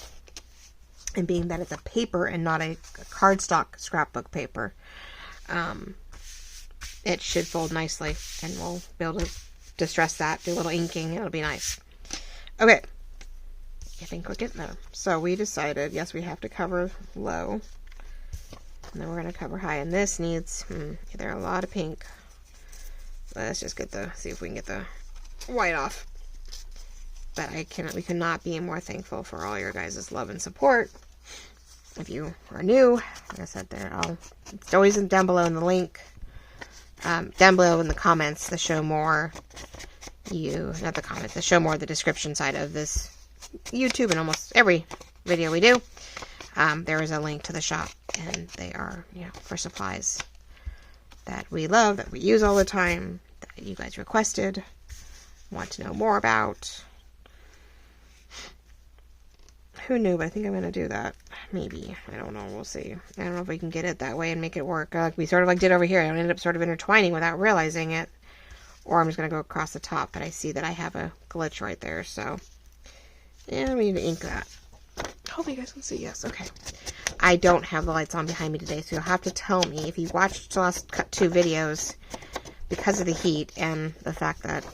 And being that it's a paper and not a cardstock scrapbook paper, it should fold nicely. And we'll be able to distress that, do a little inking. It'll be nice. Okay, I think we're getting there. So we decided, yes, we have to cover low, and then we're going to cover high, and this needs either a lot of pink. Let's just see if we can get the white off. But we cannot be more thankful for all your guys' love and support. If you are new, like I said, it's always down below in the link. Down below in the comments, the show more, the show more, the description side of this YouTube and almost every video we do, there is a link to the shop, and they are, for supplies that we love, that we use all the time, that you guys requested, want to know more about. Who knew, but I think I'm going to do that. Maybe. I don't know. We'll see. I don't know if we can get it that way and make it work. Like we sort of like did over here. I ended up sort of intertwining without realizing it. Or I'm just going to go across the top, but I see that I have a glitch right there, so. Yeah, we need to ink that. Hopefully you guys can see. Yes, okay. I don't have the lights on behind me today, so you'll have to tell me if you watched the last 2 videos because of the heat and the fact that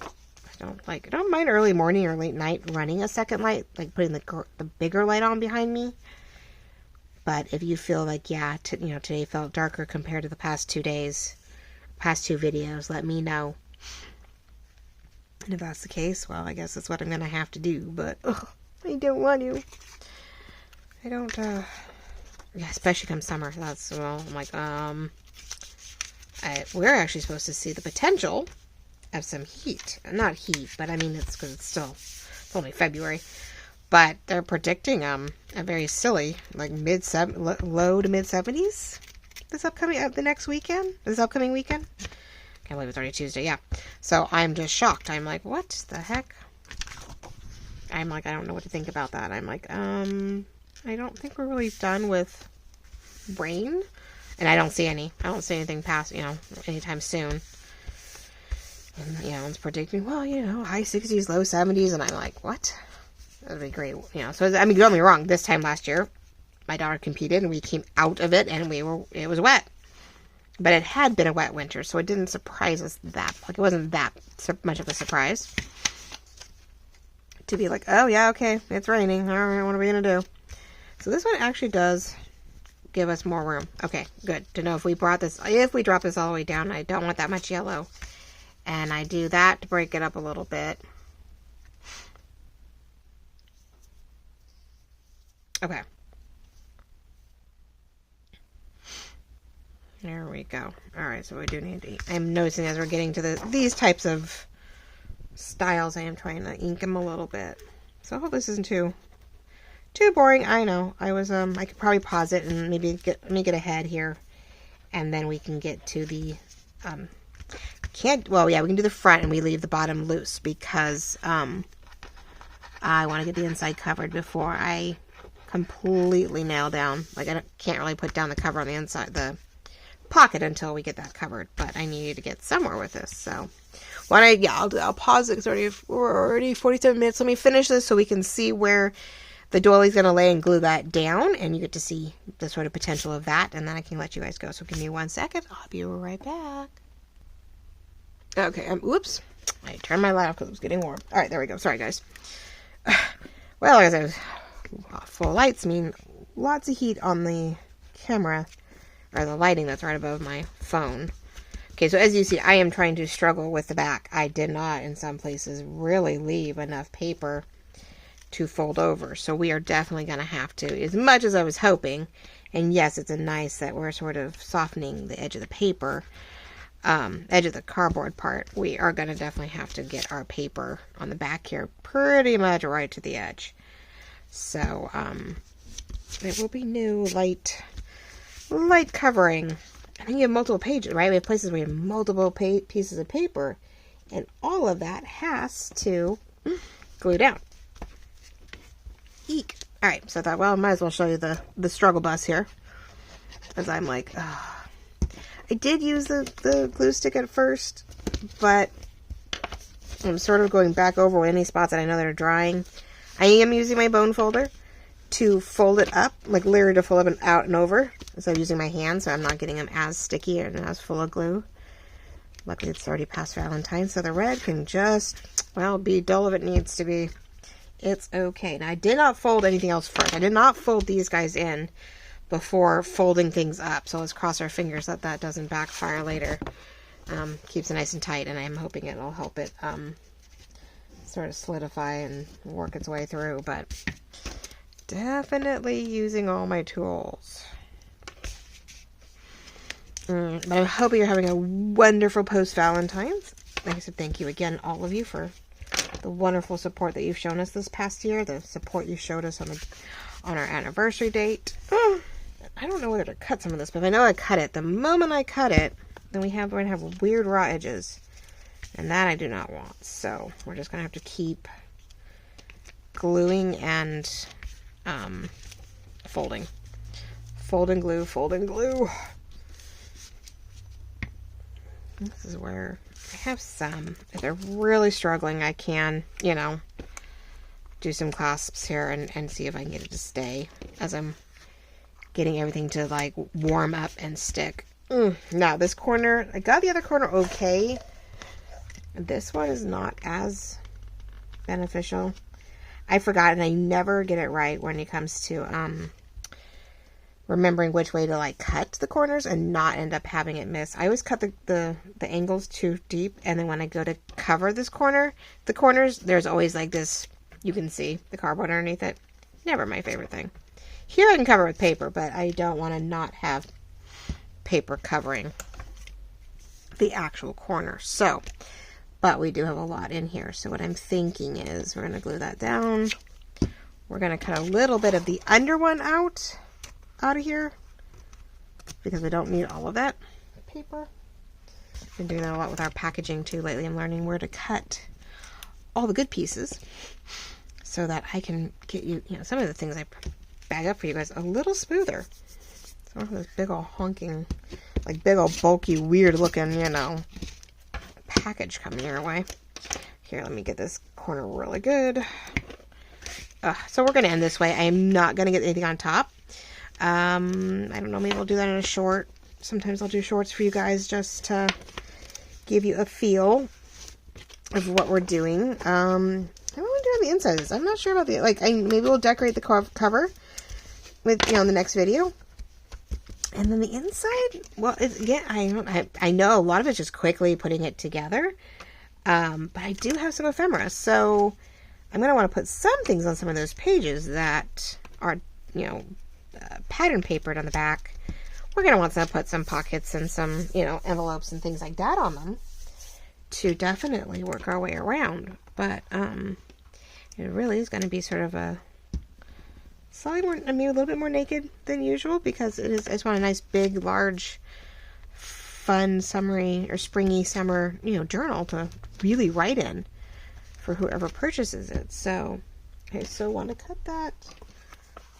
I don't mind early morning or late night running a second light, like putting the bigger light on behind me. But if you feel like, yeah, today felt darker compared to the past 2 days, past 2 videos, let me know. And if that's the case, well, I guess that's what I'm going to have to do. But, I don't want to. I don't, yeah, especially come summer. That's, well, I'm like, we're actually supposed to see the potential of some heat. Not heat, but I mean, it's because it's only February. But they're predicting, a very silly, like low to mid 70s this upcoming weekend. Can't believe it's already Tuesday, yeah. So I'm just shocked. I'm like, what the heck? I'm like, I don't know what to think about that. I'm like, I don't think we're really done with rain. And I don't see anything past, anytime soon. And, it's predicting, well, high 60s, low 70s. And I'm like, what? That'd be great. So, I mean, don't get me wrong. This time last year, my daughter competed and we came out of it and it was wet. But it had been a wet winter, so it didn't surprise us it wasn't that much of a surprise. To be like, oh yeah, okay, it's raining. All right, what are we going to do? So this one actually does give us more room. Okay, good to know if we drop this all the way down, I don't want that much yellow. And I do that to break it up a little bit. Okay. There we go. Alright, so we do need to, I'm noticing as we're getting to these types of styles, I am trying to ink them a little bit. So I hope this isn't too boring. I know. I could probably pause it and maybe get ahead here. And then we can get to the, we can do the front and we leave the bottom loose because, I want to get the inside covered before I completely nail down. Like, I can't really put down the cover on the inside, the pocket until we get that covered, but I need to get somewhere with this. So I'll pause it because we're already 47 minutes. Let me finish this so we can see where the doily's going to lay and glue that down, and you get to see the sort of potential of that, and then I can let you guys go. So give me 1 second. I'll be right back. Okay, oops. I turned my light off because it was getting warm. All right, there we go. Sorry, guys. Well, like I said, full lights mean lots of heat on the camera, or the lighting that's right above my phone. Okay, so as you see, I am trying to struggle with the back. I did not, in some places, really leave enough paper to fold over. So we are definitely going to have to, as much as I was hoping, and yes, it's a nice that we're sort of softening the edge of the paper, edge of the cardboard part, we are going to definitely have to get our paper on the back here pretty much right to the edge. So, it will be new light covering. I think you have multiple pages, right? We have places where you have multiple pieces of paper, and all of that has to glue down. Eek. All right, so I thought, well, I might as well show you the struggle bus here, as I'm like, I did use the glue stick at first, but I'm sort of going back over any spots that I know that are drying. I am using my bone folder to fold it up, like literally to fold it out and over, instead of using my hand, so I'm not getting them as sticky and as full of glue. Luckily, it's already past Valentine's, so the red can just, well, be dull if it needs to be. It's okay. Now, I did not fold anything else first. I did not fold these guys in before folding things up, so let's cross our fingers that that doesn't backfire later. Keeps it nice and tight, and I'm hoping it'll help it sort of solidify and work its way through, but definitely using all my tools. But I'm hoping you're having a wonderful post-Valentine's. Like I said, thank you again, all of you, for the wonderful support that you've shown us this past year, the support you showed us on our anniversary date. I don't know whether to cut some of this, but if I know I cut it, the moment I cut it, then we're going to have weird raw edges. And that I do not want. So we're just going to have to keep gluing and folding. Fold and glue, fold and glue. This is where I have some. If they're really struggling, I can, you know, do some clasps here and see if I can get it to stay as I'm getting everything to like warm up and stick. Now this corner, I got the other corner okay. This one is not as beneficial. I forgot, and I never get it right when it comes to remembering which way to like cut the corners and not end up having it miss. I always cut the angles too deep, and then when I go to cover this corner, the corners, there's always like this, you can see the cardboard underneath it. Never my favorite thing. Here I can cover with paper, but I don't want to not have paper covering the actual corner. So, but we do have a lot in here. So what I'm thinking is we're going to glue that down. We're going to cut a little bit of the under one out of here because we don't need all of that paper. I've been doing that a lot with our packaging too lately. I'm learning where to cut all the good pieces so that I can get you, some of the things I bag up for you guys a little smoother. So I don't have this big old honking, like big old bulky, weird looking, package coming your way. Here, let me get this corner really good. So we're going to end this way. I am not going to get anything on top. I don't know, maybe I'll do that in a short. Sometimes I'll do shorts for you guys just to give you a feel of what we're doing. I don't want to do on the insides. I'm not sure about the, maybe we'll decorate the cover with, in the next video. And then the inside, well, again, I know a lot of it's just quickly putting it together. But I do have some ephemera, so I'm going to want to put some things on some of those pages that are, pattern papered on the back. We're going to want to put some pockets and some, envelopes and things like that on them to definitely work our way around. But it really is going to be sort of a slightly more, a little bit more naked than usual because I just want a nice big, large, fun, summery or springy summer, journal to really write in for whoever purchases it. So I so want to cut that.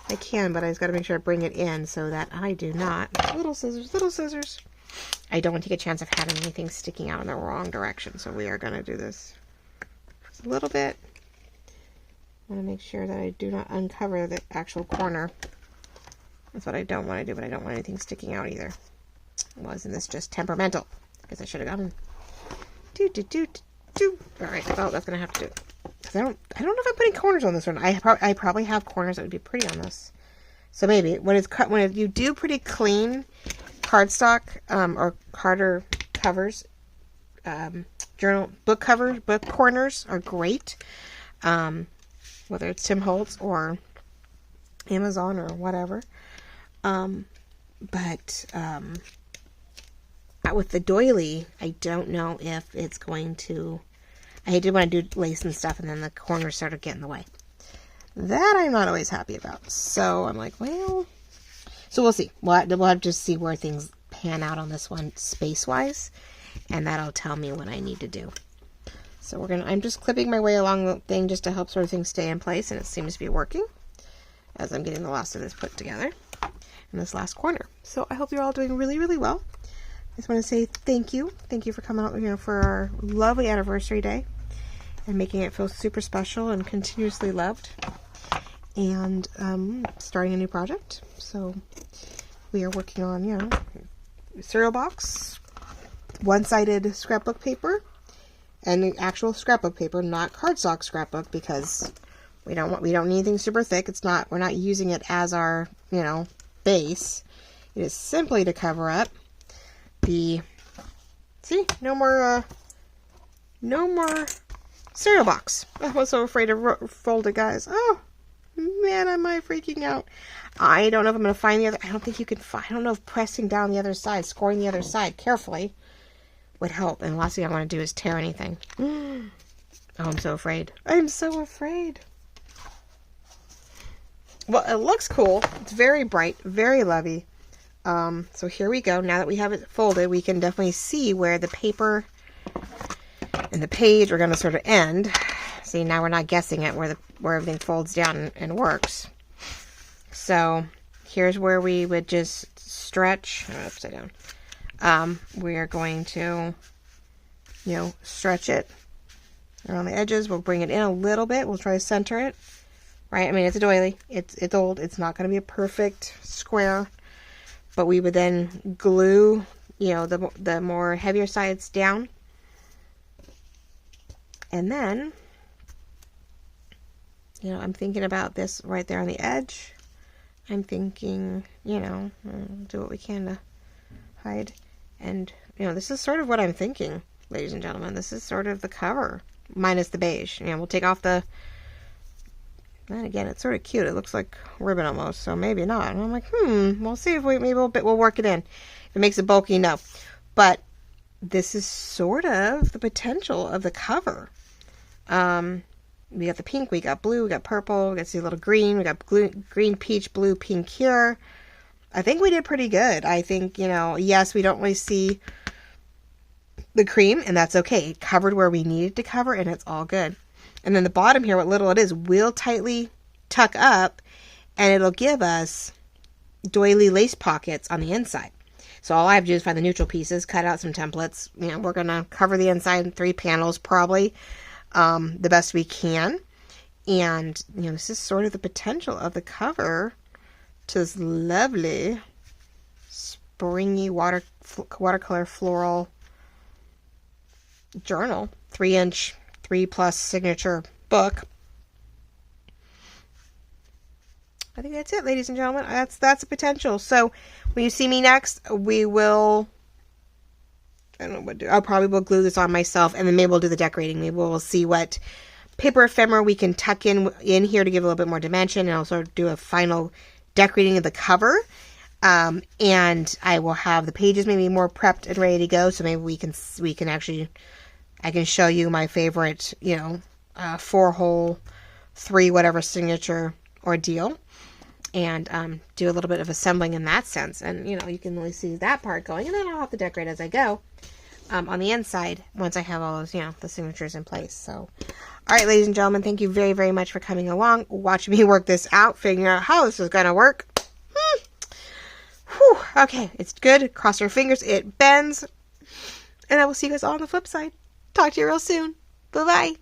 I can, but I just got to make sure I bring it in so that I do not. Little scissors, little scissors. I don't want to take a chance of having anything sticking out in the wrong direction, so we are going to do this just a little bit. I want to make sure that I do not uncover the actual corner. That's what I don't want to do, but I don't want anything sticking out either. Wasn't this just temperamental? Because I should have gone. All right, well, that's going to have to do it. I don't know if I'm putting corners on this one. I probably have corners that would be pretty on this. So maybe when you do pretty clean cardstock or Carter covers, journal book covers, book corners are great. Whether it's Tim Holtz or Amazon or whatever. But with the doily, I don't know if it's going to. I did want to do lace and stuff, and then the corners started getting in the way. That I'm not always happy about. So I'm like, well, so we'll see. We'll have to see where things pan out on this one space-wise, and that'll tell me what I need to do. So I'm just clipping my way along the thing just to help sort of things stay in place, and it seems to be working as I'm getting the last of this put together in this last corner. So I hope you're all doing really, really well. I just want to say thank you. Thank you for coming out, for our lovely anniversary day and making it feel super special and continuously loved. And starting a new project. So we are working on, cereal box, one-sided scrapbook paper, and the actual scrapbook paper, not cardstock scrapbook, because we don't need anything super thick. We're not using it as our, base. It is simply to cover up the, no more cereal box. I was so afraid to fold it, guys. Oh, man, am I freaking out. I don't know if I'm going to find the other, I don't think you can find, I don't know if pressing down the other side, scoring the other side carefully would help. And the last thing I want to do is tear anything. Oh, I'm so afraid. I'm so afraid. Well, it looks cool. It's very bright, very lovely. So here we go. Now that we have it folded, we can definitely see where the paper And the page we're going to sort of end. See, now we're not guessing at where everything folds down and works. So here's where we would just stretch. Oh, upside down. We are going to, stretch it around the edges. We'll bring it in a little bit. We'll try to center it. Right? I mean, it's a doily. It's old. It's not going to be a perfect square. But we would then glue, the more heavier sides down. And then, I'm thinking about this right there on the edge. I'm thinking, do what we can to hide. And, this is sort of what I'm thinking, ladies and gentlemen. This is sort of the cover, minus the beige. We'll take off the, and again, it's sort of cute. It looks like ribbon almost, so maybe not. And I'm like, we'll see if maybe we'll work it in. If it makes it bulky, no. But this is sort of the potential of the cover. We got the pink, we got blue, we got purple, we got a little green, we got green, peach, blue, pink here. I think we did pretty good. I think, yes, we don't really see the cream, and that's okay. It covered where we needed to cover, and it's all good. And then the bottom here, what little it is, will tightly tuck up, and it'll give us doily lace pockets on the inside. So all I have to do is find the neutral pieces, cut out some templates. We're going to cover the inside in 3 panels probably. The best we can. And, this is sort of the potential of the cover to this lovely springy watercolor floral journal. 3-inch, 3+ signature book. I think that's it, ladies and gentlemen. That's the potential. So when you see me next, we will, I don't know what to do. I'll probably will glue this on myself, and then maybe we'll do the decorating. Maybe we'll see what paper ephemera we can tuck in here to give a little bit more dimension, and also do a final decorating of the cover. And I will have the pages maybe more prepped and ready to go. So maybe we can actually, I can show you my favorite, 4-hole, 3 whatever signature ordeal. And do a little bit of assembling in that sense. And, you can really see that part going. And then I'll have to decorate as I go on the inside once I have all those, the signatures in place. So, all right, ladies and gentlemen, thank you very, very much for coming along, watching me work this out, figuring out how this is going to work. Whew. Okay, it's good. Cross your fingers. It bends. And I will see you guys all on the flip side. Talk to you real soon. Bye-bye.